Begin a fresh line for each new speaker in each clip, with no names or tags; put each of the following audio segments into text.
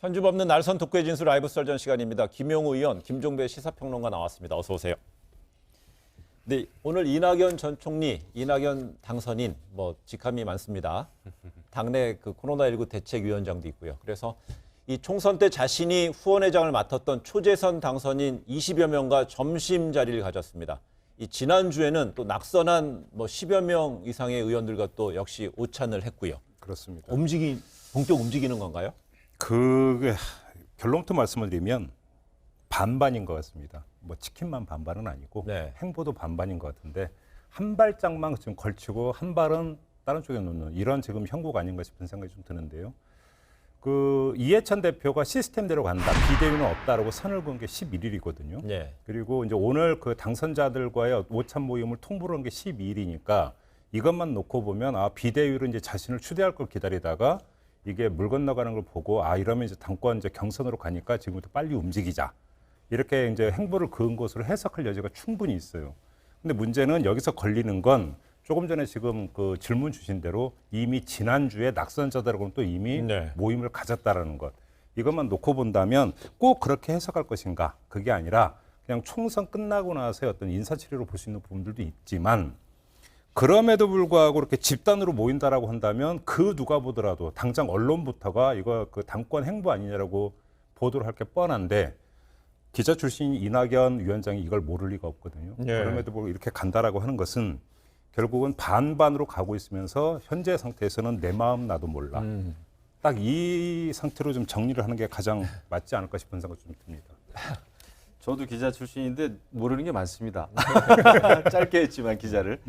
편집 없는 날선 독구의 진수 라이브 썰전 시간입니다. 김용우 의원, 김종배 시사평론가 나왔습니다. 어서 오세요. 네, 오늘 이낙연 전 총리, 이낙연 당선인 직함이 많습니다. 당내 그 코로나19 대책위원장도 있고요. 그래서 이 총선 때 자신이 후원회장을 맡았던 초재선 당선인 20여 명과 점심 자리를 가졌습니다. 이 지난주에는 또 낙선한 10여 명 이상의 의원들과 또 역시 오찬을 했고요.
그렇습니다.
본격 움직이는 건가요?
그게 결론부터 말씀을 드리면 반반인 것 같습니다. 치킨만 반반은 아니고
네.
행보도 반반인 것 같은데 한 발짝만 지금 걸치고 한 발은 다른 쪽에 놓는 이런 지금 형국 아닌가 싶은 생각이 좀 드는데요. 그 이해찬 대표가 시스템대로 간다, 비대위는 없다라고 선을 그은 게 11일이거든요.
네.
그리고 이제 오늘 그 당선자들과의 오찬 모임을 통보를 한 게 12일이니까 이것만 놓고 보면 비대위로 이제 자신을 추대할 걸 기다리다가 이게 물 건너가는 걸 보고 이러면 이제 당권 이제 경선으로 가니까 지금부터 빨리 움직이자. 이렇게 이제 행보를 그은 것으로 해석할 여지가 충분히 있어요. 근데 문제는 여기서 걸리는 건 조금 전에 지금 그 질문 주신 대로 이미 지난주에 낙선자들하고는 또 이미
네.
모임을 가졌다라는 것. 이것만 놓고 본다면 꼭 그렇게 해석할 것인가? 그게 아니라 그냥 총선 끝나고 나서의 어떤 인사치레로 볼 수 있는 부분들도 있지만 그럼에도 불구하고 이렇게 집단으로 모인다라고 한다면 그 누가 보더라도 당장 언론부터가 이거 그 당권 행보 아니냐라고 보도를 할 게 뻔한데 기자 출신 이낙연 위원장이 이걸 모를 리가 없거든요.
네.
그럼에도 불구하고 이렇게 간다라고 하는 것은 결국은 반반으로 가고 있으면서 현재 상태에서는 내 마음 나도 몰라. 딱 이 상태로 좀 정리를 하는 게 가장 맞지 않을까 싶은 생각이 좀 듭니다.
저도 기자 출신인데 모르는 게 많습니다. 짧게 했지만 기자를.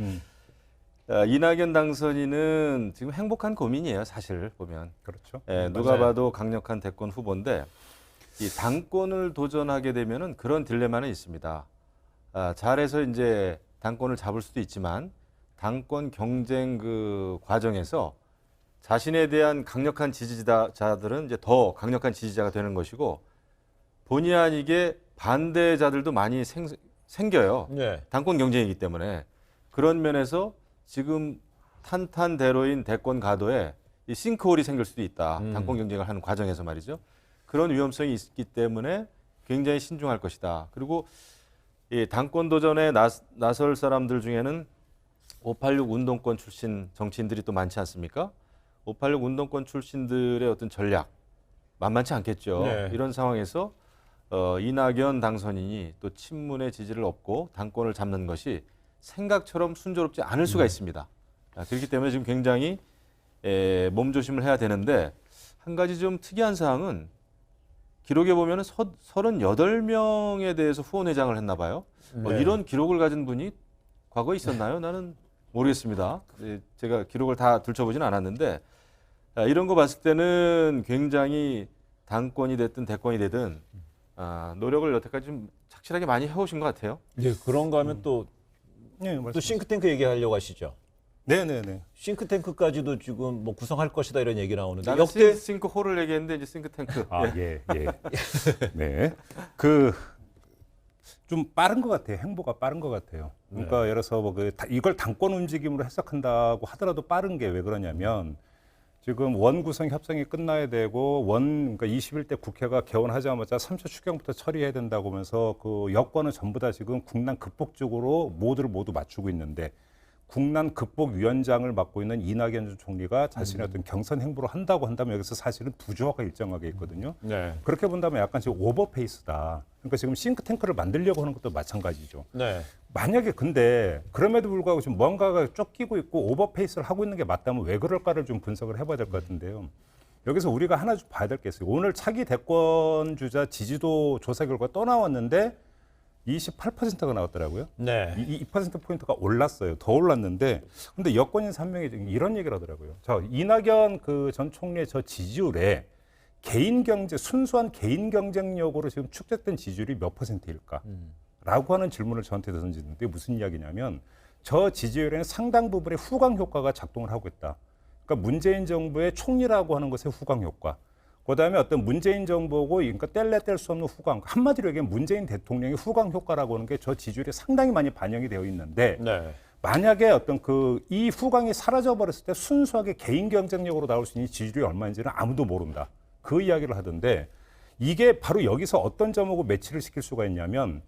이낙연 당선인은 지금 행복한 고민이에요, 사실 보면.
그렇죠.
누가 봐도 강력한 대권 후보인데 이 당권을 도전하게 되면은 그런 딜레마는 있습니다. 잘해서 이제 당권을 잡을 수도 있지만 당권 경쟁 그 과정에서 자신에 대한 강력한 지지자들은 이제 더 강력한 지지자가 되는 것이고 본의 아니게 반대자들도 많이 생겨요.
네.
당권 경쟁이기 때문에 그런 면에서 지금 탄탄대로인 대권 가도에 이 싱크홀이 생길 수도 있다. 당권 경쟁을 하는 과정에서 말이죠. 그런 위험성이 있기 때문에 굉장히 신중할 것이다. 그리고 이 당권 도전에 나설 사람들 중에는 586 운동권 출신 정치인들이 또 많지 않습니까? 586 운동권 출신들의 어떤 전략 만만치 않겠죠.
네.
이런 상황에서 이낙연 당선인이 또 친문의 지지를 얻고 당권을 잡는 것이 생각처럼 순조롭지 않을 수가 있습니다. 그렇기 때문에 지금 굉장히 몸조심을 해야 되는데 한 가지 좀 특이한 사항은 기록에 보면 38명에 대해서 후원회장을 했나 봐요.
네.
이런 기록을 가진 분이 과거에 있었나요? 나는 모르겠습니다. 제가 기록을 다 들춰보지는 않았는데 이런 거 봤을 때는 굉장히 당권이 됐든 대권이 되든 노력을 여태까지 좀 착실하게 많이 해오신 것 같아요.
네, 그런가 하면 또 싱크탱크 얘기하려고 하시죠?
네네네.
싱크탱크까지도 지금 구성할 것이다 이런 얘기 나오는데
나는
역대
싱크홀을 얘기했는데 이제 싱크탱크.
예. 네. 좀 빠른 것 같아요. 행보가 빠른 것 같아요. 그러니까 예를 들어서 이걸 당권 움직임으로 해석한다고 하더라도 빠른 게 왜 그러냐면 지금 원구성 협상이 끝나야 되고 그러니까 21대 국회가 개원하자마자 3차 추경부터 처리해야 된다고 하면서 그 여권은 전부 다 지금 국난 극복 쪽으로 모두 맞추고 있는데 국난 극복 위원장을 맡고 있는 이낙연 전 총리가 자신의 어떤 경선 행보를 한다고 한다면 여기서 사실은 부조화가 일정하게 있거든요.
네.
그렇게 본다면 약간 지금 오버페이스다. 그러니까 지금 싱크탱크를 만들려고 하는 것도 마찬가지죠.
네.
만약에 근데 그럼에도 불구하고 지금 뭔가가 쫓기고 있고 오버페이스를 하고 있는 게 맞다면 왜 그럴까를 좀 분석을 해봐야 될 것 같은데요. 여기서 우리가 하나 좀 봐야 될 게 있어요. 오늘 차기 대권 주자 지지도 조사 결과 또 나왔는데 28%가 나왔더라고요.
네.
2%포인트가 올랐어요. 더 올랐는데, 근데 여권인 3명이 이런 얘기를 하더라고요. 이낙연 그 전 총리의 저 지지율에 개인 경제, 순수한 개인 경쟁력으로 지금 축적된 지지율이 몇 %일까? 라고 하는 질문을 저한테 던지는데 무슨 이야기냐면 저 지지율에는 상당 부분의 후광 효과가 작동을 하고 있다. 그러니까 문재인 정부의 총리라고 하는 것의 후광 효과. 그다음에 어떤 문재인 정부고 그러니까 뗄래 뗄 수 없는 후광. 한마디로 얘기하면 문재인 대통령의 후광 효과라고 하는 게 저 지지율에 상당히 많이 반영이 되어 있는데
네.
만약에 어떤 이 후광이 사라져 버렸을 때 순수하게 개인 경쟁력으로 나올 수 있는 지지율이 얼마인지는 아무도 모른다. 그 이야기를 하던데 이게 바로 여기서 어떤 점하고 매치를 시킬 수가 있냐면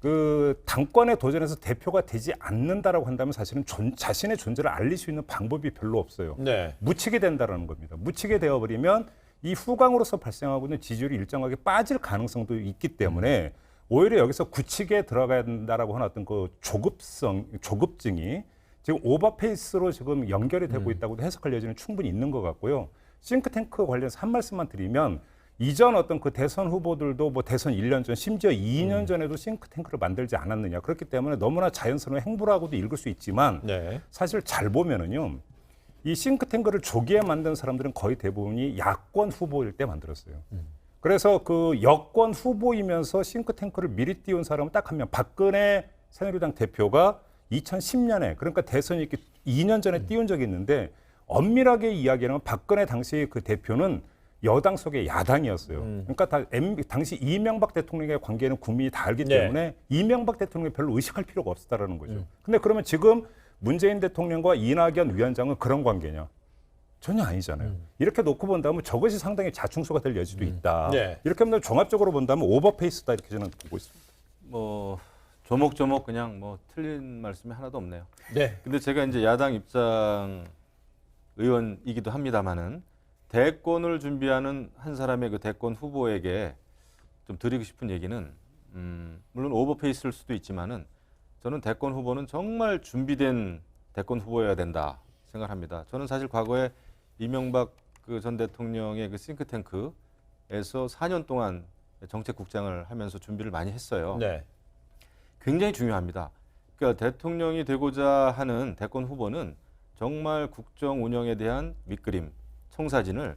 그 당권에 도전해서 대표가 되지 않는다라고 한다면 사실은 자신의 존재를 알릴 수 있는 방법이 별로 없어요.
네.
묻히게 된다라는 겁니다. 묻히게 되어버리면 이 후광으로서 발생하고 있는 지지율이 일정하게 빠질 가능성도 있기 때문에 오히려 여기서 굳히게 들어가야 된다라고 하는 어떤 그 조급증이 지금 오버페이스로 지금 연결이 되고 있다고도 해석할 여지는 충분히 있는 것 같고요. 싱크탱크 관련해서 한 말씀만 드리면 이전 어떤 그 대선 후보들도 뭐 대선 1년 전 심지어 2년 전에도 싱크탱크를 만들지 않았느냐. 그렇기 때문에 너무나 자연스러운 행보라고도 읽을 수 있지만
네.
사실 잘 보면은요. 이 싱크탱크를 조기에 만든 사람들은 거의 대부분이 야권 후보일 때 만들었어요. 그래서 그 여권 후보이면서 싱크탱크를 미리 띄운 사람은 딱 한 명. 박근혜 새누리당 대표가 2010년에 그러니까 대선이 2년 전에 띄운 적이 있는데 엄밀하게 이야기하면 박근혜 당시 그 대표는 여당 속의 야당이었어요. 그러니까 당시 이명박 대통령의 관계는 국민이 다 알기 때문에 이명박 대통령이 별로 의식할 필요가 없었다라는 거죠. 근데 그러면 지금 문재인 대통령과 이낙연 위원장은 그런 관계냐? 전혀 아니잖아요. 이렇게 놓고 본다면 저것이 상당히 자충수가 될 여지도 있다.
네.
이렇게 하면 종합적으로 본다면 오버페이스다 이렇게 저는 보고 있습니다.
뭐 조목조목 그냥 뭐 틀린 말씀이 하나도 없네요.
네.
근데 제가 이제 야당 입장 의원이기도 합니다만은 대권을 준비하는 한 사람의 그 대권 후보에게 좀 드리고 싶은 얘기는 물론 오버페이스일 수도 있지만은 저는 대권 후보는 정말 준비된 대권 후보여야 된다 생각합니다. 저는 사실 과거에 이명박 그 전 대통령의 그 싱크탱크에서 4년 동안 정책국장을 하면서 준비를 많이 했어요.
네.
굉장히 중요합니다. 그러니까 대통령이 되고자 하는 대권 후보는 정말 국정 운영에 대한 밑그림, 청사진을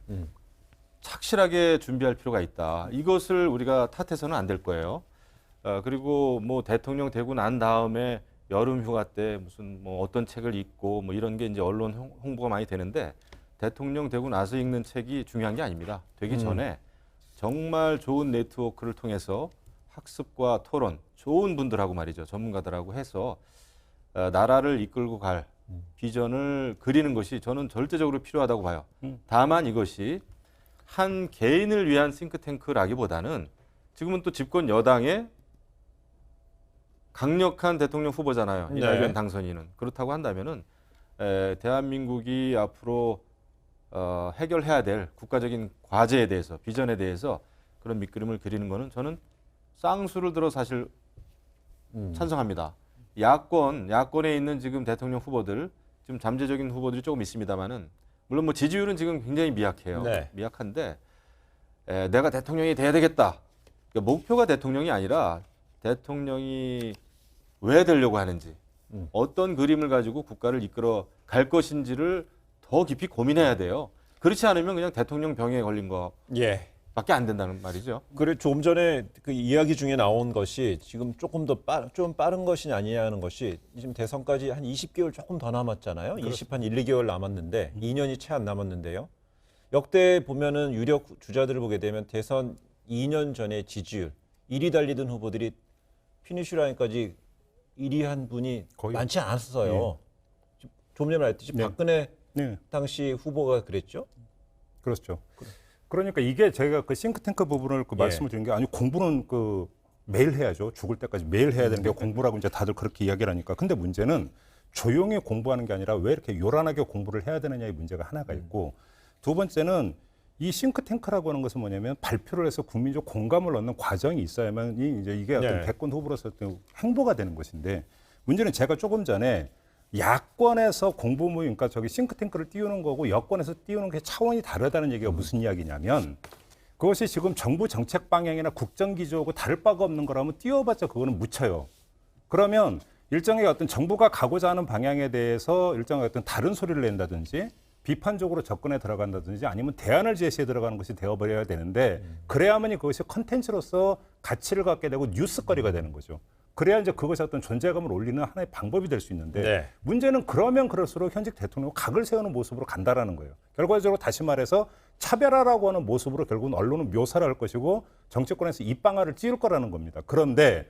착실하게 준비할 필요가 있다. 이것을 우리가 탓해서는 안 될 거예요. 그리고 뭐 대통령 되고 난 다음에 여름 휴가 때 무슨 뭐 어떤 책을 읽고 뭐 이런 게 이제 언론 홍보가 많이 되는데 대통령 되고 나서 읽는 책이 중요한 게 아닙니다. 되기 전에 정말 좋은 네트워크를 통해서 학습과 토론, 좋은 분들하고 말이죠. 전문가들하고 해서 나라를 이끌고 갈 비전을 그리는 것이 저는 절대적으로 필요하다고 봐요. 다만 이것이 한 개인을 위한 싱크탱크라기보다는 지금은 또 집권 여당의 강력한 대통령 후보잖아요.
네.
이낙연 당선인은. 그렇다고 한다면은 대한민국이 앞으로 해결해야 될 국가적인 과제에 대해서, 비전에 대해서 그런 밑그림을 그리는 거는 저는 쌍수를 들어 사실 찬성합니다. 야권에 있는 지금 대통령 후보들, 지금 잠재적인 후보들이 조금 있습니다만은 물론 뭐 지지율은 지금 굉장히 미약해요.
네.
미약한데 내가 대통령이 돼야 되겠다. 그러니까 목표가 대통령이 아니라 대통령이 왜 되려고 하는지, 어떤 그림을 가지고 국가를 이끌어 갈 것인지를 더 깊이 고민해야 돼요. 그렇지 않으면 그냥 대통령 병에 걸린 거
예.
밖에 안 된다는 말이죠.
그래 조금 전에 그 이야기 중에 나온 것이 지금 조금 더 좀 빠른 것이 아니냐는 것이 지금 대선까지 한 20개월 조금 더 남았잖아요. 1, 2개월 남았는데 2년이 채 안 남았는데요. 역대 보면은 유력 주자들을 보게 되면 대선 2년 전에 지지율 1위 달리던 후보들이 피니시 라인까지 1위 한 분이
거의
많지 않았어요. 좀 전에 말했듯이 박근혜
네.
당시 후보가 그랬죠.
그렇죠. 그러니까 이게 제가 그 싱크탱크 부분을 그 말씀을 드린 게 아니 공부는 그 매일 해야죠. 죽을 때까지 매일 해야 되는 게 공부라고 이제 다들 그렇게 이야기를 하니까. 근데 문제는 조용히 공부하는 게 아니라 왜 이렇게 요란하게 공부를 해야 되느냐의 문제가 하나가 있고 두 번째는 이 싱크탱크라고 하는 것은 뭐냐면 발표를 해서 국민적 공감을 얻는 과정이 있어야만 이제 이게 어떤
네.
대권 후보로서 어떤 행보가 되는 것인데 문제는 제가 조금 전에 야권에서 공보무 그러니까 저기 싱크탱크를 띄우는 거고 여권에서 띄우는 게 차원이 다르다는 얘기가 무슨 이야기냐면 그것이 지금 정부 정책 방향이나 국정 기조하고 다를 바가 없는 거라면 띄워봤자 그거는 묻혀요. 그러면 일정의 어떤 정부가 가고자 하는 방향에 대해서 일정의 어떤 다른 소리를 낸다든지 비판적으로 접근에 들어간다든지 아니면 대안을 제시해 들어가는 것이 되어버려야 되는데 그래야만이 그것이 컨텐츠로서 가치를 갖게 되고 뉴스거리가 되는 거죠. 그래야 이제 그것이 어떤 존재감을 올리는 하나의 방법이 될 수 있는데
네.
문제는 그러면 그럴수록 현직 대통령 각을 세우는 모습으로 간다라는 거예요. 결과적으로 다시 말해서 차별화라고 하는 모습으로 결국은 언론은 묘사를 할 것이고 정치권에서 입방아를 찌를 거라는 겁니다. 그런데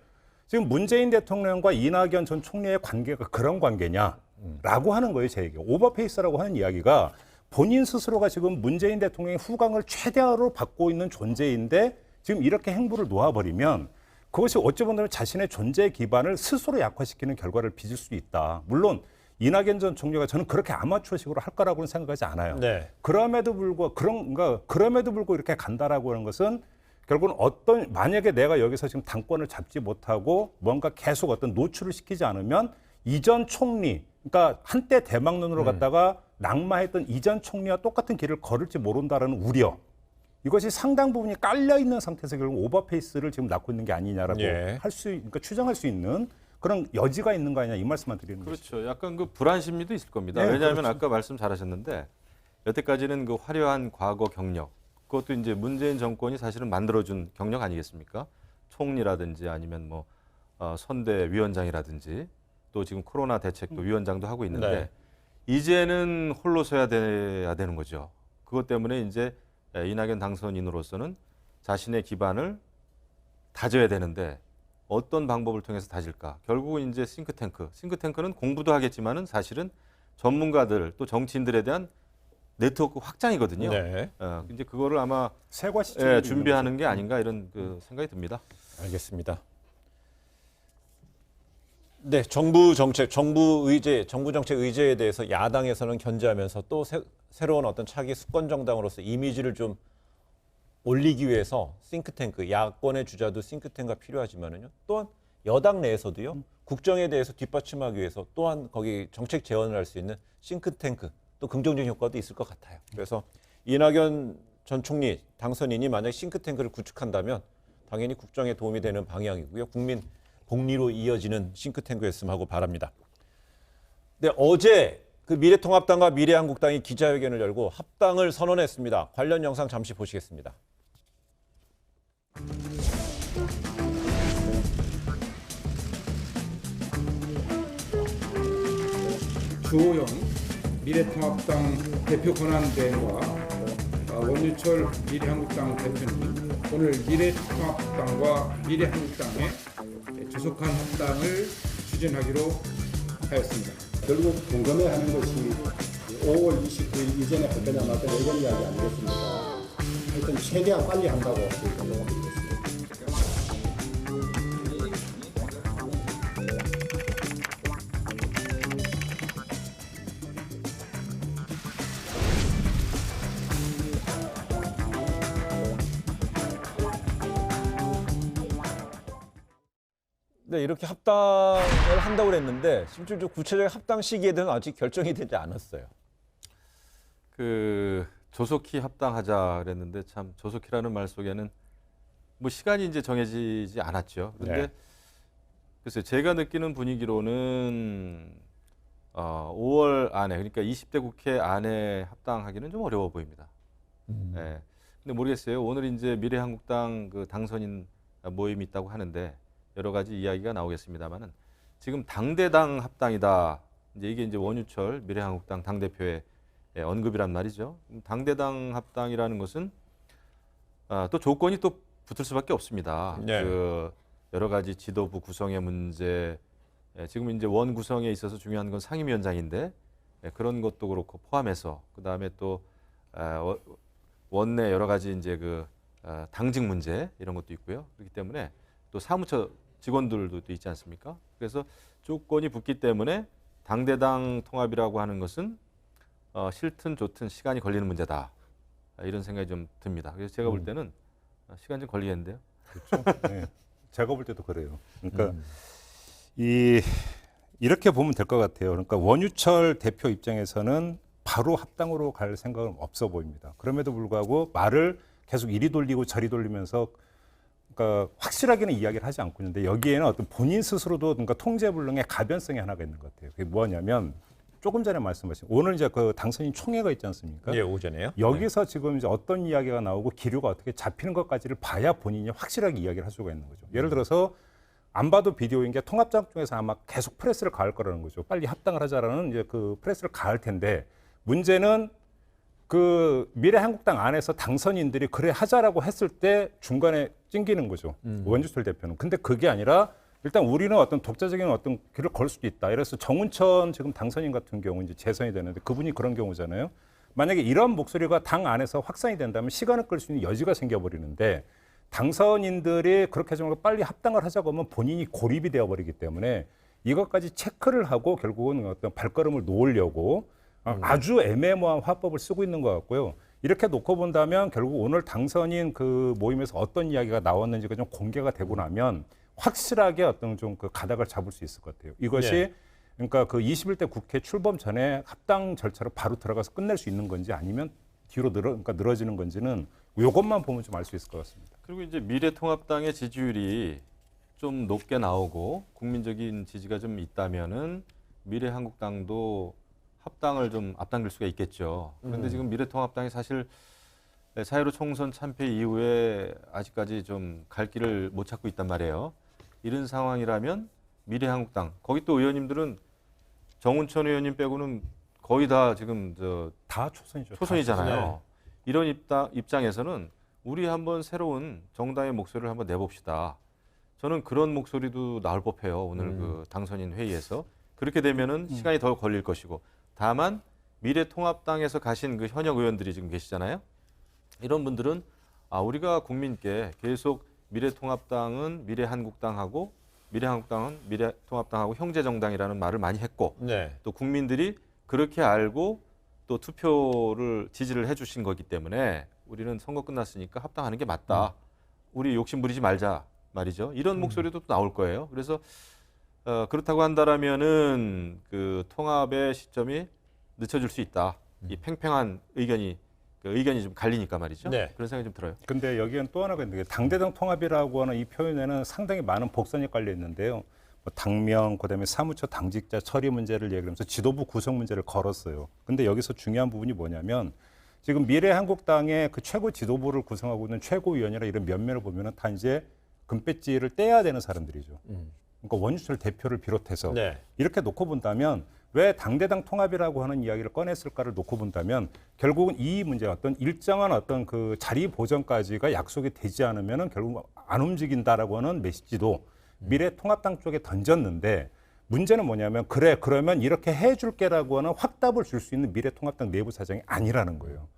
지금 문재인 대통령과 이낙연 전 총리의 관계가 그런 관계냐라고 하는 거예요. 제 얘기. 오버페이스라고 하는 이야기가 본인 스스로가 지금 문재인 대통령의 후광을 최대화로 받고 있는 존재인데 지금 이렇게 행보를 놓아버리면 그것이 어찌 보면 자신의 존재 기반을 스스로 약화시키는 결과를 빚을 수 있다. 물론 이낙연 전 총리가 저는 그렇게 아마추어식으로 할 거라고는 생각하지 않아요.
네.
그럼에도 불구하고 이렇게 간다라고 하는 것은 결국은 어떤 만약에 내가 여기서 지금 당권을 잡지 못하고 뭔가 계속 어떤 노출을 시키지 않으면 이전 총리, 그러니까 한때 대망론으로 갔다가 낙마했던 이전 총리와 똑같은 길을 걸을지 모른다라는 우려. 이것이 상당 부분이 깔려 있는 상태에서 결국 오버페이스를 지금 낳고 있는 게 아니냐라고
예.
그러니까 추정할 수 있는 그런 여지가 있는 거 아니냐 이 말씀만 드리는 거죠.
그렇죠. 약간 그 불안 심리도 있을 겁니다.
네,
왜냐하면
그렇죠.
아까 말씀 잘하셨는데 여태까지는 그 화려한 과거 경력, 그것도 이제 문재인 정권이 사실은 만들어준 경력 아니겠습니까? 총리라든지 아니면 뭐 선대위원장이라든지 또 지금 코로나 대책도 위원장도 하고 있는데
네.
이제는 홀로 서야 돼야 되는 거죠. 그것 때문에 이제 이낙연 당선인으로서는 자신의 기반을 다져야 되는데 어떤 방법을 통해서 다질까? 결국은 이제 싱크탱크는 공부도 하겠지만은 사실은 전문가들 또 정치인들에 대한 네트워크 확장이거든요.
네.
이제 그거를 아마
세과 시점이
준비하는 게 아닌가 이런 그 생각이 듭니다.
알겠습니다. 네, 정부 정책, 정부 정책 의제에 대해서 야당에서는 견제하면서 또 새로운 어떤 차기 수권 정당으로서 이미지를 좀 올리기 위해서 싱크탱크, 야권의 주자도 싱크탱크가 필요하지만은요. 또한 여당 내에서도요. 국정에 대해서 뒷받침하기 위해서 또한 거기 정책 제언을 할 수 있는 싱크탱크, 또 긍정적인 효과도 있을 것 같아요. 그래서 이낙연 전 총리 당선인이 만약 싱크탱크를 구축한다면 당연히 국정에 도움이 되는 방향이고요. 국민 복리로 이어지는 싱크탱크였으면 하고 바랍니다. 네, 어제 그 미래통합당과 미래한국당이 기자회견을 열고 합당을 선언했습니다. 관련 영상 잠시 보시겠습니다.
주호영 미래통합당 대표 권한대행과 원유철 미래한국당 대표님 오늘 미래통합당과 미래한국당의 조속한 합당을 추진하기로 하였습니다.
결국 궁금해하는 것이 5월 29일 이전에 할 거냐 말 거냐 이런 이야기 아니겠습니까? 하여튼 최대한 빨리 한다고 생각합니다.
네, 이렇게 합당을 한다고 그랬는데 실질적으로 구체적인 합당 시기에 대해서는 아직 결정이 되지 않았어요.
그 조속히 합당하자 그랬는데 참 조속히라는 말 속에는 뭐 시간이 이제 정해지지 않았죠. 그런데
네.
글쎄요, 제가 느끼는 분위기로는 5월 안에 그러니까 20대 국회 안에 합당하기는 좀 어려워 보입니다. 네. 근데 모르겠어요. 오늘 이제 미래한국당 그 당선인 모임이 있다고 하는데 여러 가지 이야기가 나오겠습니다만은 지금 당대당 합당이다. 이제 이게 원유철 미래한국당 당대표의 언급이란 말이죠. 당대당 합당이라는 것은 또 조건이 또 붙을 수밖에 없습니다.
네.
그 여러 가지 지도부 구성의 문제, 지금 이제 원 구성에 있어서 중요한 건 상임위원장인데 그런 것도 그렇고 포함해서 그 다음에 또 원내 여러 가지 이제 그 당직 문제 이런 것도 있고요. 그렇기 때문에 또 사무처 직원들도 있지 않습니까? 그래서 조건이 붙기 때문에 당대당 통합이라고 하는 것은 싫든 좋든 시간이 걸리는 문제다. 이런 생각이 좀 듭니다. 그래서 제가 볼 때는 시간 좀 걸리겠는데요.
그렇죠. 네. 제가 볼 때도 그래요. 그러니까 이 이렇게 보면 될 것 같아요. 그러니까 원유철 대표 입장에서는 바로 합당으로 갈 생각은 없어 보입니다. 그럼에도 불구하고 말을 계속 이리 돌리고 저리 돌리면서 그러니까 확실하게는 이야기를 하지 않고 있는데 여기에는 어떤 본인 스스로도 그러니까 통제불능의 가변성이 하나가 있는 것 같아요. 그게 뭐냐면 조금 전에 말씀하신 오늘 이제 그 당선인 총회가 있지 않습니까?
예, 오전에요.
여기서 지금 이제 어떤 이야기가 나오고 기류가 어떻게 잡히는 것까지를 봐야 본인이 확실하게 이야기를 할 수가 있는 거죠. 예를 들어서 안 봐도 비디오인 게 통합당 쪽에서 아마 계속 프레스를 가할 거라는 거죠. 빨리 합당을 하자라는 이제 그 프레스를 가할 텐데 문제는 그 미래한국당 안에서 당선인들이 그래 하자라고 했을 때 중간에 찡기는 거죠. 원주철 대표는. 근데 그게 아니라 일단 우리는 어떤 독자적인 어떤 길을 걸 수도 있다. 이래서 정운천 지금 당선인 같은 경우 이제 재선이 되는데 그분이 그런 경우잖아요. 만약에 이런 목소리가 당 안에서 확산이 된다면 시간을 끌 수 있는 여지가 생겨버리는데 당선인들이 그렇게 좀 빨리 합당을 하자고 하면 본인이 고립이 되어버리기 때문에 이것까지 체크를 하고 결국은 어떤 발걸음을 놓으려고 아주 애매모호한 화법을 쓰고 있는 것 같고요. 이렇게 놓고 본다면 결국 오늘 당선인 그 모임에서 어떤 이야기가 나왔는지가 좀 공개가 되고 나면 확실하게 어떤 좀 그 가닥을 잡을 수 있을 것 같아요. 이것이
네.
그러니까 그 21대 국회 출범 전에 합당 절차로 바로 들어가서 끝낼 수 있는 건지 아니면 뒤로 그러니까 늘어지는 건지는 이것만 보면 좀 알 수 있을 것 같습니다.
그리고 이제 미래통합당의 지지율이 좀 높게 나오고 국민적인 지지가 좀 있다면은 미래한국당도 합당을 좀 앞당길 수가 있겠죠. 그런데 지금 미래통합당이 사실 사회로 총선 참패 이후에 아직까지 좀 갈 길을 못 찾고 있단 말이에요. 이런 상황이라면 미래한국당 거기 또 의원님들은 정운천 의원님 빼고는 거의 다 지금
다 초선이죠.
초선이잖아요. 이런 입장에서는 우리 한번 새로운 정당의 목소리를 한번 내봅시다. 저는 그런 목소리도 나올 법해요. 오늘 그 당선인 회의에서. 그렇게 되면은 시간이 더 걸릴 것이고. 다만 미래통합당에서 가신 그 현역 의원들이 지금 계시잖아요. 이런 분들은 우리가 국민께 계속 미래통합당은 미래한국당하고 미래한국당은 미래통합당하고 형제정당이라는 말을 많이 했고
네.
또 국민들이 그렇게 알고 또 투표를 지지를 해주신 거기 때문에 우리는 선거 끝났으니까 합당하는 게 맞다. 우리 욕심 부리지 말자 말이죠. 이런 목소리도 또 나올 거예요. 그래서 그렇다고 한다라면은 그 통합의 시점이 늦춰질 수 있다. 이 팽팽한 의견이 좀 갈리니까 말이죠.
네.
그런 생각이 좀 들어요.
근데 여기엔 또 하나가 있는 게 당대당 통합이라고 하는 이 표현에는 상당히 많은 복선이 깔려 있는데요. 뭐 당명, 그다음에 사무처 당직자 처리 문제를 얘기하면서 지도부 구성 문제를 걸었어요. 근데 여기서 중요한 부분이 뭐냐면 지금 미래한국당의 그 최고 지도부를 구성하고 있는 최고위원이나 이런 면면을 보면은 다 이제 금배지를 떼야 되는 사람들이죠. 그러니까 원유철 대표를 비롯해서
네.
이렇게 놓고 본다면 왜 당대당 통합이라고 하는 이야기를 꺼냈을까를 놓고 본다면 결국은 이 문제 어떤 일정한 어떤 그 자리 보전까지가 약속이 되지 않으면은 결국 안 움직인다라고 하는 메시지도 미래통합당 쪽에 던졌는데 문제는 뭐냐면 그래 그러면 이렇게 해줄게라고 하는 확답을 줄 수 있는 미래통합당 내부 사정이 아니라는 거예요.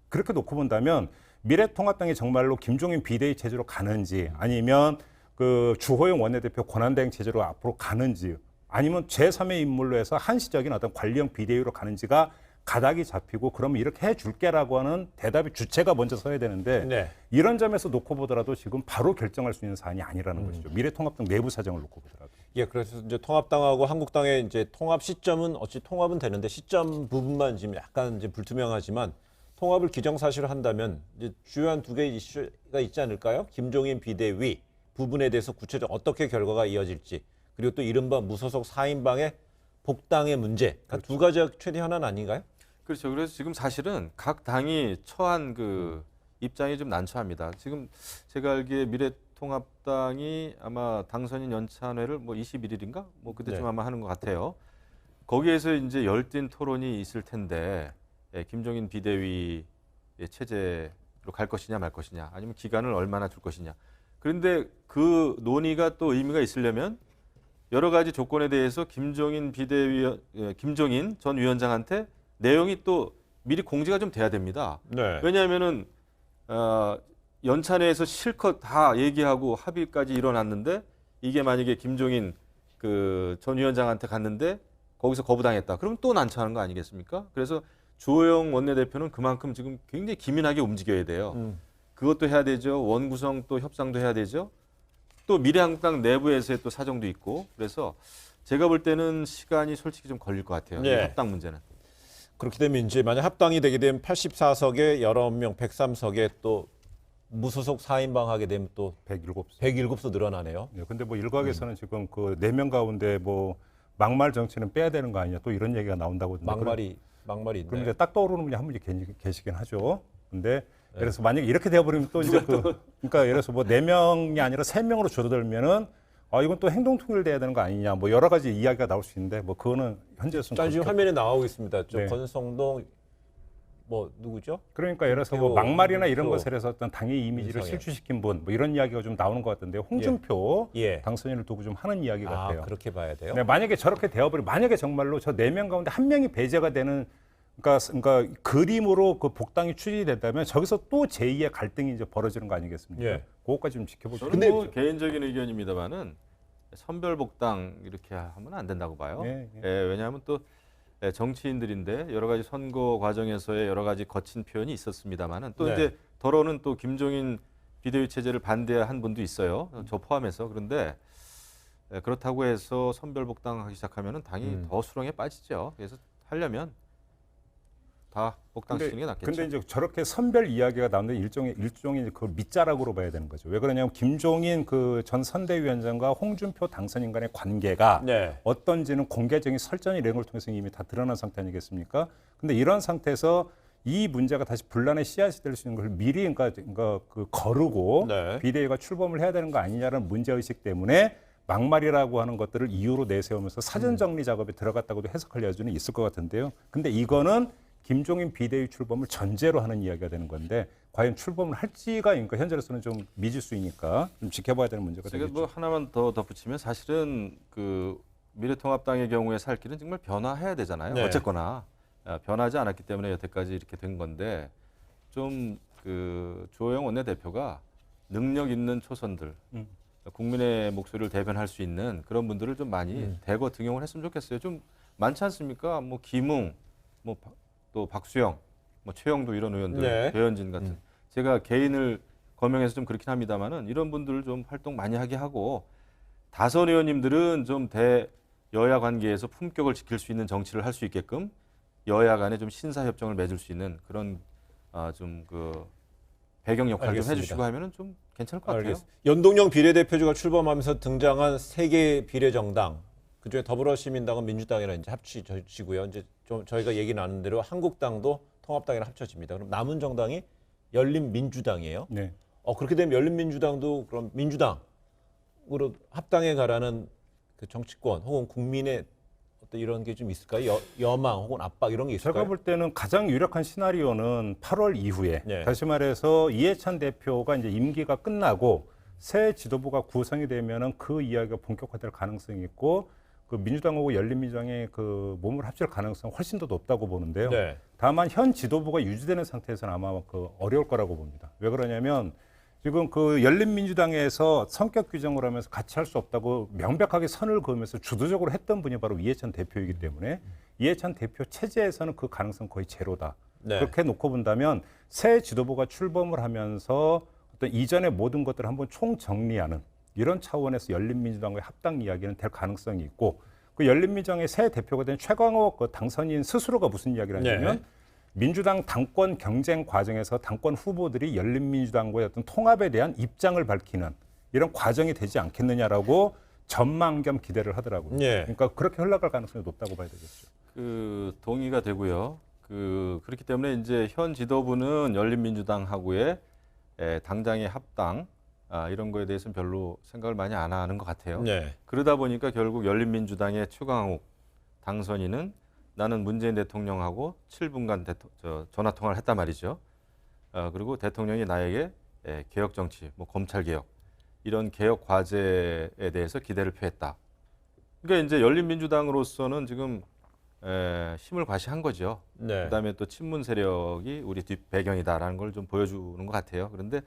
그렇게 놓고 본다면 미래통합당이 정말로 김종인 비대위 체제로 가는지 아니면 그 주호영 원내대표 권한대행 체제로 앞으로 가는지 아니면 제3의 인물로 해서 한시적인 어떤 관리형 비대위로 가는지가 가닥이 잡히고 그러면 이렇게 해줄게라고 하는 대답이 주체가 먼저 서야 되는데
네.
이런 점에서 놓고 보더라도 지금 바로 결정할 수 있는 사안이 아니라는 것이죠. 미래통합당 내부 사정을 놓고 보더라도.
예, 그래서 이제 통합당하고 한국당의 이제 통합 시점은 어찌 통합은 되는데 시점 부분만 지금 약간 이제 불투명하지만 통합을 기정사실을 한다면 이제 주요한 두 개의 이슈가 있지 않을까요? 김종인 비대위 부분에 대해서 구체적으로 어떻게 결과가 이어질지 그리고 또 이른바 무소속 4인방의 복당의 문제 두 가지가 최대 현안 아닌가요?
그렇죠. 그래서 지금 사실은 각 당이 처한 그 입장이 좀 난처합니다. 지금 제가 알기에 미래통합당이 아마 당선인 연찬회를 뭐 21일인가? 뭐 그때쯤
네.
아마 하는 것 같아요. 거기에서 이제 열띤 토론이 있을 텐데 김종인 비대위 체제로 갈 것이냐 말 것이냐 아니면 기간을 얼마나 줄 것이냐. 그런데 그 논의가 또 의미가 있으려면 여러 가지 조건에 대해서 김종인 전 위원장한테 내용이 또 미리 공지가 좀 돼야 됩니다.
네.
왜냐하면은 연찬회에서 실컷 다 얘기하고 합의까지 일어났는데 이게 만약에 김종인 그 전 위원장한테 갔는데 거기서 거부당했다. 그러면 또 난처한 거 아니겠습니까? 그래서 주호영 원내대표는 그만큼 지금 굉장히 기민하게 움직여야 돼요. 그것도 해야 되죠. 원구성 또 협상도 해야 되죠. 또 미래한국당 내부에서의 또 사정도 있고 그래서 제가 볼 때는 시간이 솔직히 좀 걸릴 것 같아요. 이
예.
합당 문제는.
그렇게 되면 이제 만약 합당이 되게 되면 84석에 19명, 103석에 또 무소속 4인방 하게 되면 또
107석.
107소 늘어나네요.
네, 근데 뭐 일각에서는 지금 그 4명 가운데 뭐 막말 정치는 빼야 되는 거 아니냐 또 이런 얘기가 나온다고.
막말이 있네.
그런데 딱 떠오르는 분이 한 분이 계시긴 하죠. 근데 예를 들어서 만약에 이렇게 되어버리면 또 이제 그러니까 예를 들어서 뭐 4명이 아니라 3명으로 줄어들면은 이건 또 행동 통일돼야 되는 거 아니냐 뭐 여러 가지 이야기가 나올 수 있는데 뭐 그거는 현재로서는
자, 지금
그렇게
화면에 나오고 있습니다. 저
네.
권성동 뭐 누구죠?
그러니까 예를 들어서 뭐
홍준표,
막말이나 이런
홍준표,
것에 대해서 어떤 당의 이미지를
윤석열.
실추시킨 분 뭐 이런 이야기가 좀 나오는 것 같은데요. 홍준표
예.
당선인을 두고 좀 하는 이야기 같아요.
그렇게 봐야 돼요.
네, 만약에 저렇게 되어버리면 만약에 정말로 저 4명 가운데 1명이 배제가 되는 그러니까 그림으로 그 복당이 추진이 된다면 저기서 또 제2의 갈등이 이제 벌어지는 거 아니겠습니까?
예.
그것까지 좀 지켜보죠.
저는
근데
뭐 개인적인 의견입니다만은 선별복당 이렇게 하면 안 된다고 봐요.
예, 예.
왜냐하면 또 정치인들인데 여러 가지 선거 과정에서의 여러 가지 거친 표현이 있었습니다만은 또
네.
이제 더러는 또 김종인 비대위 체제를 반대한 분도 있어요. 저 포함해서. 그런데 그렇다고 해서 선별복당하기 시작하면은 당이 더 수렁에 빠지죠. 그래서 하려면 다 복당시키는 게 낫겠죠.
근데 이제 저렇게 선별 이야기가 나오는데 일종의 이제 그걸 밑자락으로 봐야 되는 거죠. 왜 그러냐면 김종인 그 전 선대위원장과 홍준표 당선인 간의 관계가
네.
어떤지는 공개적인 설전 이런 걸 통해서 이미 다 드러난 상태 아니겠습니까? 근데 이런 상태에서 이 문제가 다시 분란의 씨앗이 될 수 있는 걸 미리 그러니까 그 거르고
네.
비대위가 출범을 해야 되는 거 아니냐는 문제 의식 때문에 막말이라고 하는 것들을 이유로 내세우면서 사전 정리 작업에 들어갔다고도 해석할 여지는 있을 것 같은데요. 근데 이거는 김종인 비대위 출범을 전제로 하는 이야기가 되는 건데 과연 출범을 할지가 그러니까 현재로서는 좀 미지수이니까 좀 지켜봐야 되는 문제가
제가
되겠죠.
뭐 하나만 더 덧붙이면 사실은 그 미래통합당의 경우에 살 길은 정말 변화해야 되잖아요.
네.
어쨌거나 변하지 않았기 때문에 여태까지 이렇게 된 건데 좀 그 주호영 원내대표가 능력 있는 초선들, 국민의 목소리를 대변할 수 있는 그런 분들을 좀 많이 대거 등용을 했으면 좋겠어요. 좀 많지 않습니까? 뭐 김웅, 뭐 또 박수영, 뭐 최영도 이런 의원들,
네.
배현진 같은 제가 개인을 거명해서 좀 그렇긴 합니다만은 이런 분들 좀 활동 많이 하게 하고 다선 의원님들은 좀 대여야 관계에서 품격을 지킬 수 있는 정치를 할 수 있게끔 여야 간에 좀 신사 협정을 맺을 수 있는 그런 좀 그 배경 역할을 좀
알겠습니다.
해주시고 하면은 좀 괜찮을 것 같아요.
알겠습니다. 연동형 비례대표주가 출범하면서 등장한 세 개의 비례정당 그중에 더불어시민당은 민주당이랑 이제 합치고요. 이제 좀 저희가 얘기 나눈 대로 한국당도 통합당이랑 합쳐집니다. 그럼 남은 정당이 열린민주당이에요.
네.
그렇게 되면 열린민주당도 그럼 민주당으로 합당해 가라는 그 정치권 혹은 국민의 어떤 이런 게 좀 있을까요? 여망 혹은 압박 이런 게 있을까요?
제가 볼 때는 가장 유력한 시나리오는 8월 이후에
네.
다시 말해서 이해찬 대표가 이제 임기가 끝나고 새 지도부가 구성이 되면은 그 이야기가 본격화될 가능성이 있고 그 민주당하고 열린민주당의 그 몸을 합칠 가능성 훨씬 더 높다고 보는데요.
네.
다만 현 지도부가 유지되는 상태에서는 아마 그 어려울 거라고 봅니다. 왜 그러냐면 지금 그 열린민주당에서 성격 규정을 하면서 같이 할 수 없다고 명백하게 선을 그으면서 주도적으로 했던 분이 바로 이해찬 대표이기 때문에 이해찬 대표 체제에서는 그 가능성 거의 제로다.
네.
그렇게 놓고 본다면 새 지도부가 출범을 하면서 어떤 이전의 모든 것들을 한번 총정리하는 이런 차원에서 열린민주당과의 합당 이야기는 될 가능성이 있고 그 열린민주당의 새 대표가 된 최광호 그 당선인 스스로가 무슨 이야기를 하냐면
네.
민주당 당권 경쟁 과정에서 당권 후보들이 열린민주당과의 어떤 통합에 대한 입장을 밝히는 이런 과정이 되지 않겠느냐라고 전망 겸 기대를 하더라고요.
네.
그러니까 그렇게 흘러갈 가능성이 높다고 봐야 되겠죠.
그 동의가 되고요. 그렇기 때문에 이제 현 지도부는 열린민주당하고의 당장의 합당 이런 거에 대해서는 별로 생각을 많이 안 하는 것 같아요.
네.
그러다 보니까 결국 열린민주당의 최강욱 당선인은 나는 문재인 대통령하고 7분간 전화 통화를 했단 말이죠. 그리고 대통령이 나에게 개혁 정치, 뭐 검찰 개혁 이런 개혁 과제에 대해서 기대를 표했다. 그러니까 이제 열린민주당으로서는 지금 힘을 과시한 거죠.
네.
그다음에 또 친문 세력이 우리 뒷 배경이다라는 걸 좀 보여주는 것 같아요. 그런데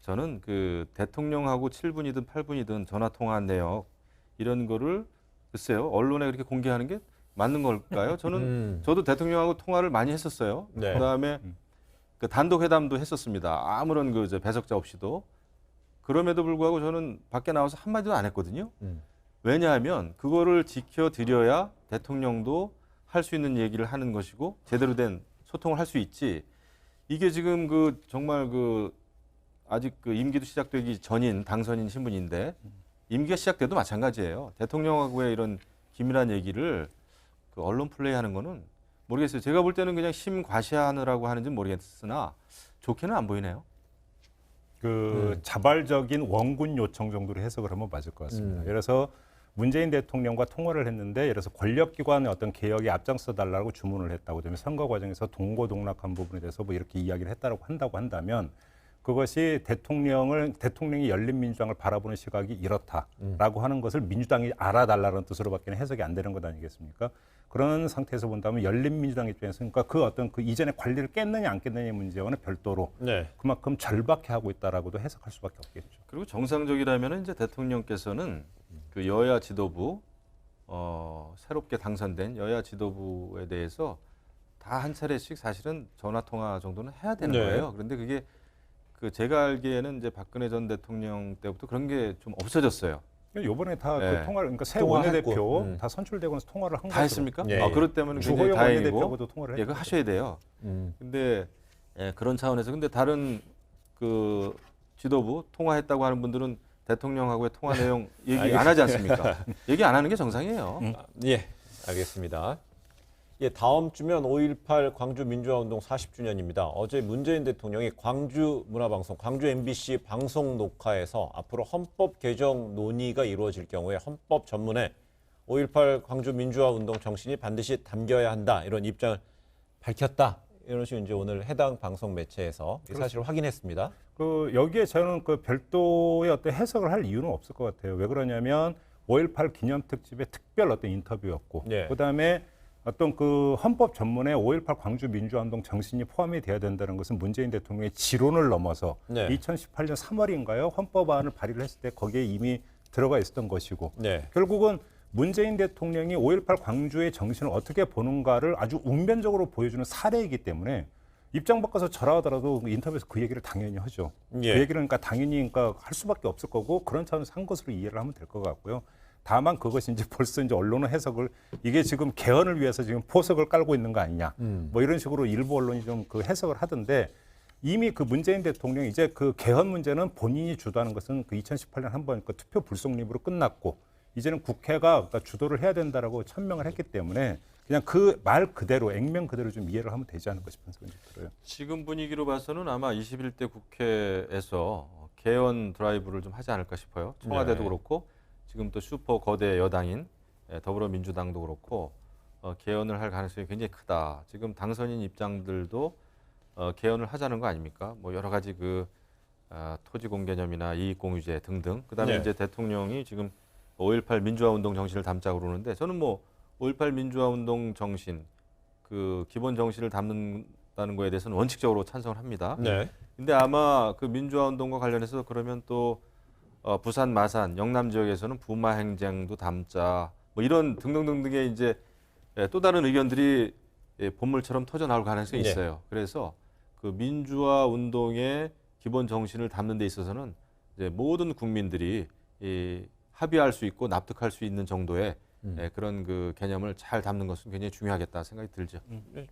저는 그 대통령하고 7분이든 8분이든 전화 통화한 내역 이런 거를 글쎄요 언론에 그렇게 공개하는 게 맞는 걸까요? 저는 저도 대통령하고 통화를 많이 했었어요.
네.
그다음에 그 단독 회담도 했었습니다. 아무런 그 배석자 없이도. 그럼에도 불구하고 저는 밖에 나와서 한 마디도 안 했거든요. 왜냐하면 그거를 지켜드려야 대통령도 할 수 있는 얘기를 하는 것이고 제대로 된 소통을 할 수 있지. 이게 지금 그 정말 그 아직 그 임기도 시작되기 전인 당선인 신분인데 임기가 시작돼도 마찬가지예요. 대통령하고의 이런 기밀한 얘기를 그 언론 플레이하는 거는 모르겠어요. 제가 볼 때는 그냥 심과시하느라고 하는지는 모르겠으나 좋게는 안 보이네요.
그 자발적인 원군 요청 정도로 해석을 하면 맞을 것 같습니다. 예를 들어서 문재인 대통령과 통화를 했는데 예를 들어서 권력기관의 어떤 개혁에 앞장서 달라고 주문을 했다고 되면 선거 과정에서 동고동락한 부분에 대해서 뭐 이렇게 이야기를 했다고 한다면 그것이 대통령이 열린민주당을 바라보는 시각이 이렇다라고 하는 것을 민주당이 알아달라는 뜻으로밖에 해석이 안 되는 것 아니겠습니까? 그런 상태에서 본다면 열린민주당 입장에서 그러니까 그 어떤 그 이전의 관리를 깼느냐 안 깼느냐의 문제와는 별도로
네.
그만큼 절박해 하고 있다라고도 해석할 수밖에 없겠죠.
그리고 정상적이라면 이제 대통령께서는 그 여야 지도부 새롭게 당선된 여야 지도부에 대해서 다 한 차례씩 사실은 전화 통화 정도는 해야 되는
네.
거예요. 그런데 그게 그 제가 알기에는 이제 박근혜 전 대통령 때부터 그런 게 좀 없어졌어요.
이번에 다
네.
그 통화를 그러니까 새
통화했고.
원내대표 다 선출되고 나서 통화를 한
다
것으로.
했습니까?
예, 예.
그것 때문에 굉장히
주호영
다행이고
원내대표하고도 통화를
예,
했고.
그거 하셔야 돼요. 근데 예, 그런 차원에서 근데 다른 그 지도부 통화했다고 하는 분들은 대통령하고의 통화 내용 얘기 안 하지 않습니까? 얘기 안 하는 게 정상이에요.
예, 알겠습니다. 예, 다음 주면 5.18 광주 민주화운동 40주년입니다. 어제 문재인 대통령이 광주 문화방송, 광주 MBC 방송 녹화에서 앞으로 헌법 개정 논의가 이루어질 경우에 헌법 전문에 5.18 광주 민주화운동 정신이 반드시 담겨야 한다 이런 입장을 밝혔다. 이런 식으로 이제 오늘 해당 방송 매체에서 이 사실을 확인했습니다.
그 여기에 저는 그 별도의 어떤 해석을 할 이유는 없을 것 같아요. 왜 그러냐면 5.18 기념 특집의 특별 어떤 인터뷰였고,
네.
그다음에 어떤 그 헌법 전문에 5.18 광주 민주화운동 정신이 포함이 돼야 된다는 것은 문재인 대통령의 지론을 넘어서
네.
2018년 3월인가요? 헌법안을 발의를 했을 때 거기에 이미 들어가 있었던 것이고,
네.
결국은 문재인 대통령이 5.18 광주의 정신을 어떻게 보는가를 아주 운변적으로 보여주는 사례이기 때문에 입장 바꿔서 저라하더라도 인터뷰에서 그 얘기를 당연히 하죠.
예.
그 얘기를 그러니까 당연히 그러니까 할 수밖에 없을 거고 그런 차원에서 한 것으로 이해를 하면 될 것 같고요. 다만 그것이 이제 벌써 이제 언론의 해석을 이게 지금 개헌을 위해서 지금 포석을 깔고 있는 거 아니냐. 뭐 이런 식으로 일부 언론이 좀 그 해석을 하던데 이미 그 문재인 대통령이 이제 그 개헌 문제는 본인이 주도하는 것은 그 2018년 한번 그 투표 불성립으로 끝났고 이제는 국회가 그러니까 주도를 해야 된다라고 천명을 했기 때문에 그냥 그 말 그대로 액면 그대로 좀 이해를 하면 되지 않을까 싶은 생각이 들어요.
지금 분위기로 봐서는 아마 21대 국회에서 개헌 드라이브를 좀 하지 않을까 싶어요. 청와대도
네.
그렇고 지금 또 슈퍼 거대 여당인 더불어민주당도 그렇고 개헌을 할 가능성이 굉장히 크다. 지금 당선인 입장들도 개헌을 하자는 거 아닙니까? 뭐 여러 가지 그 토지공개념이나 이익공유제 등등. 그다음에
네.
이제 대통령이 지금 5.18 민주화운동 정신을 담자고 그러는데 저는 뭐 5.18 민주화운동 정신 그 기본 정신을 담는다는 거에 대해서는 원칙적으로 찬성을 합니다.
네.
근데 아마 그 민주화운동과 관련해서 그러면 또 부산, 마산, 영남 지역에서는 부마 행쟁도 담자 뭐 이런 등등등등의 이제 또 다른 의견들이 본물처럼 터져 나올 가능성이
네.
있어요. 그래서 그 민주화 운동의 기본 정신을 담는 데 있어서는 이제 모든 국민들이 합의할 수 있고 납득할 수 있는 정도의 그런 그 개념을 잘 담는 것은 굉장히 중요하겠다 생각이 들죠.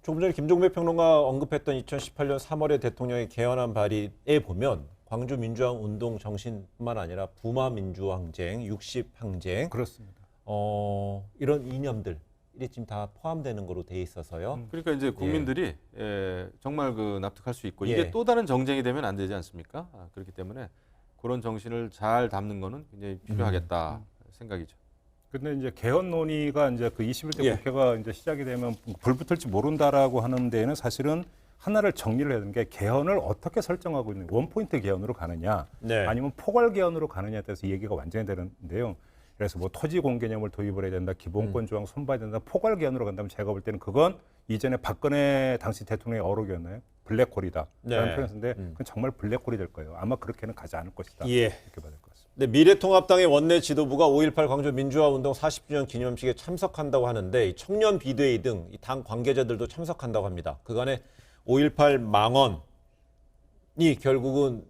조금 전에 김종배 평론가 언급했던 2018년 3월에 대통령이 개헌안 발의에 보면 광주 민주화운동 정신뿐만 아니라 부마 민주항쟁, 60항쟁
그렇습니다.
이런 이념들이 지금 다 포함되는 거로 돼 있어서요.
그러니까 이제 국민들이 정말 그 납득할 수 있고
예.
이게 또 다른 정쟁이 되면 안 되지 않습니까? 그렇기 때문에 그런 정신을 잘 담는 거는 굉장히 필요하겠다 생각이죠.
근데 이제 개헌 논의가 이제 그 21대
예.
국회가 이제 시작이 되면 불 붙을지 모른다라고 하는 데에는 사실은 하나를 정리를 해야 되는 게 개헌을 어떻게 설정하고 있는 원포인트 개헌으로 가느냐
네.
아니면 포괄 개헌으로 가느냐에 따라서 얘기가 완전히 되는데요. 그래서 뭐 토지 공개념을 도입을 해야 된다, 기본권 조항 손봐야 된다, 포괄 개헌으로 간다면 제가 볼 때는 그건 이전에 박근혜 당시 대통령의 어록이었나요? 블랙홀이다.
네.
라는 표현인데 그건 정말 블랙홀이 될 거예요. 아마 그렇게는 가지 않을 것이다.
예.
이렇게 봐야 될 것 같습니다.
네, 미래통합당의 원내 지도부가 5.18 광주 민주화운동 40주년 기념식에 참석한다고 하는데 이 청년 비대위 등 당 관계자들도 참석한다고 합니다. 그간에 5.18 망언이 결국은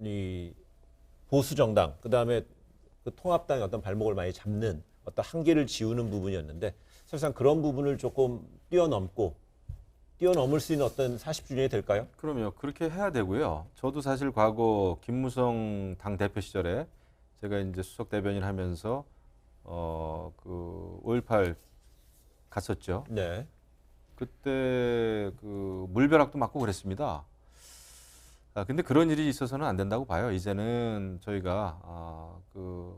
이 보수 정당, 그다음에 그 통합당의 어떤 발목을 많이 잡는 어떤 한계를 지우는 부분이었는데 사실상 그런 부분을 조금 뛰어넘을 수 있는 어떤 40주년이 될까요?
그럼요. 그렇게 해야 되고요. 저도 사실 과거 김무성 당 대표 시절에 제가 이제 수석 대변인 하면서 그 5.18 갔었죠.
네.
그때 그 물벼락도 맞고 그랬습니다. 근데 그런 일이 있어서는 안 된다고 봐요. 이제는 저희가 그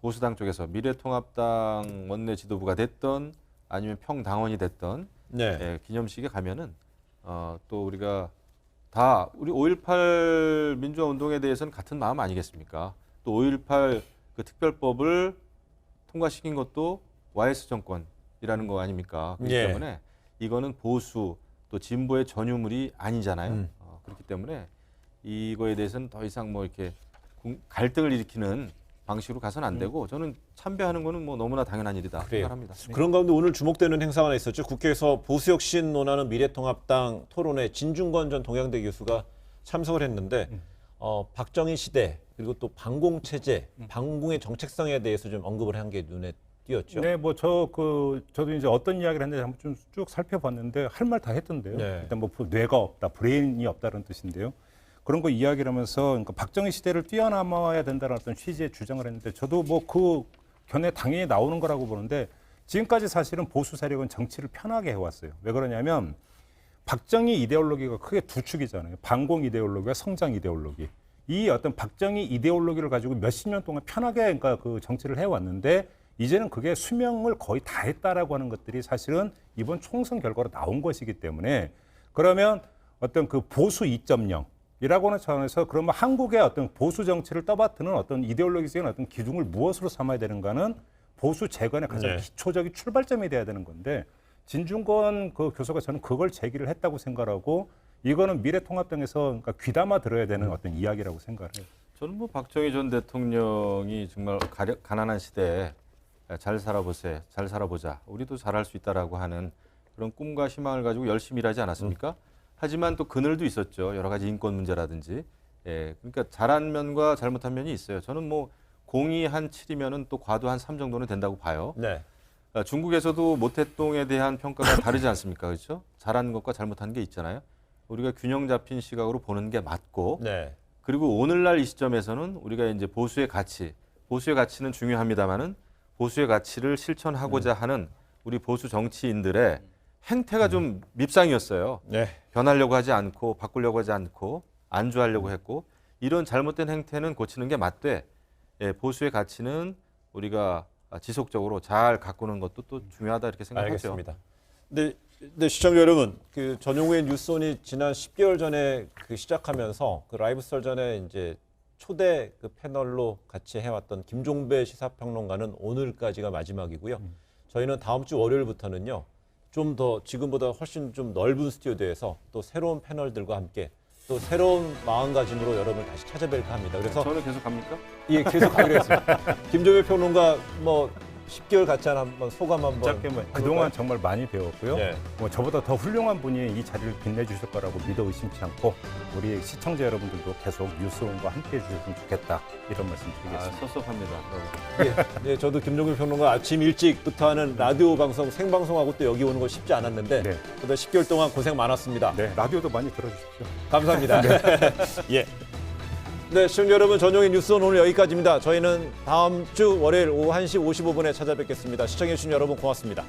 보수당 쪽에서 미래통합당 원내 지도부가 됐던 아니면 평당원이 됐던
네.
기념식에 가면은 또 우리가 다 우리 5.18 민주화 운동에 대해서는 같은 마음 아니겠습니까? 또 5.18 그 특별법을 통과시킨 것도 YS 정권이라는 거 아닙니까? 그렇기
예.
때문에 이거는 보수 또 진보의 전유물이 아니잖아요. 그렇기 때문에 이거에 대해서는 더 이상 뭐 이렇게 갈등을 일으키는 방식으로 가서는 안 되고 저는 참배하는 거는 뭐 너무나 당연한 일이다
그래요.
생각합니다. 네.
그런 가운데 오늘 주목되는 행사가 하나 있었죠. 국회에서 보수혁신 논하는 미래통합당 토론회 진중권 전 동양대 교수가 참석을 했는데 박정희 시대 그리고 또 방공체제, 방공의 정책성에 대해서 좀 언급을 한 게 눈에 띄었죠.
네, 뭐 저도 이제 어떤 이야기를 했는지 한번 좀 쭉 살펴봤는데 할 말 다 했던데요.
네.
일단 뭐 뇌가 없다, 브레인이 없다는 뜻인데요. 그런 거 이야기를 하면서 그러니까 박정희 시대를 뛰어넘어야 된다는 어떤 취지의 주장을 했는데 저도 뭐 그 견해 당연히 나오는 거라고 보는데 지금까지 사실은 보수 세력은 정치를 편하게 해왔어요. 왜 그러냐면 박정희 이데올로기가 크게 두 축이잖아요. 반공 이데올로기와 성장 이데올로기. 이 어떤 박정희 이데올로기를 가지고 몇십 년 동안 편하게 그러니까 그 정치를 해왔는데 이제는 그게 수명을 거의 다 했다라고 하는 것들이 사실은 이번 총선 결과로 나온 것이기 때문에 그러면 어떤 그 보수 2.0 이라고 하는 차원에서 그러면 한국의 어떤 보수 정치를 떠받드는 어떤 이데올로기적인 어떤 기둥을 무엇으로 삼아야 되는가는 보수 재건의 가장
네.
기초적인 출발점이 돼야 되는 건데 진중권 그 교수가 저는 그걸 제기를 했다고 생각하고 이거는 미래통합당에서 그러니까 귀담아 들어야 되는 어떤 이야기라고 생각을 해요.
저는 뭐 박정희 전 대통령이 정말 가난한 시대에 잘 살아보자. 우리도 잘할 수 있다라고 하는 그런 꿈과 희망을 가지고 열심히 일하지 않았습니까? 하지만 또 그늘도 있었죠. 여러 가지 인권 문제라든지. 예, 그러니까 잘한 면과 잘못한 면이 있어요. 저는 뭐 공이 한 7이면은 또 과도 한 3 정도는 된다고 봐요.
네.
중국에서도 모태똥에 대한 평가가 다르지 않습니까? 그렇죠? 잘한 것과 잘못한 게 있잖아요. 우리가 균형 잡힌 시각으로 보는 게 맞고
네.
그리고 오늘날 이 시점에서는 우리가 이제 보수의 가치는 중요합니다만은 보수의 가치를 실천하고자 하는 우리 보수 정치인들의 행태가 좀 밉상이었어요.
네.
변하려고 하지 않고 바꾸려고 하지 않고 안주하려고 했고 이런 잘못된 행태는 고치는 게 맞되 보수의 가치는 우리가 지속적으로 잘 가꾸는 것도 또 중요하다 이렇게 생각하죠.
알겠습니다. 근데 시청자 여러분, 그 전용우의 뉴스온이 지난 10개월 전에 그 시작하면서 그 라이브 썰전에 이제 초대 그 패널로 같이 해왔던 김종배 시사평론가는 오늘까지가 마지막이고요. 저희는 다음 주 월요일부터는요. 좀 더 지금보다 훨씬 좀 넓은 스튜디오에서 또 새로운 패널들과 함께 또 새로운 마음가짐으로 여러분을 다시 찾아뵐까 합니다. 그래서
저는 계속 갑니까?
예, 계속 가기로 했습니다. 김종배 평론가 뭐 10개월 같이 한번 소감 한번
짧게 뭐 그동안 정말 많이 배웠고요.
네.
뭐 저보다 더 훌륭한 분이 이 자리를 빛내주실 거라고 믿어 의심치 않고 우리 시청자 여러분들도 계속 뉴스온과 함께해 주셨으면 좋겠다 이런 말씀 드리겠습니다.
섭섭합니다.
예, 저도 김종배 평론가 아침 일찍부터 하는 라디오 방송 생방송하고 또 여기 오는 거 쉽지 않았는데
네.
그래도 10개월 동안 고생 많았습니다.
네, 라디오도 많이 들어주십시오.
감사합니다. 예. 네, 시청자 여러분, 전용의 뉴스온 오늘 여기까지입니다. 저희는 다음 주 월요일 오후 1시 55분에 찾아뵙겠습니다. 시청해주신 여러분 고맙습니다.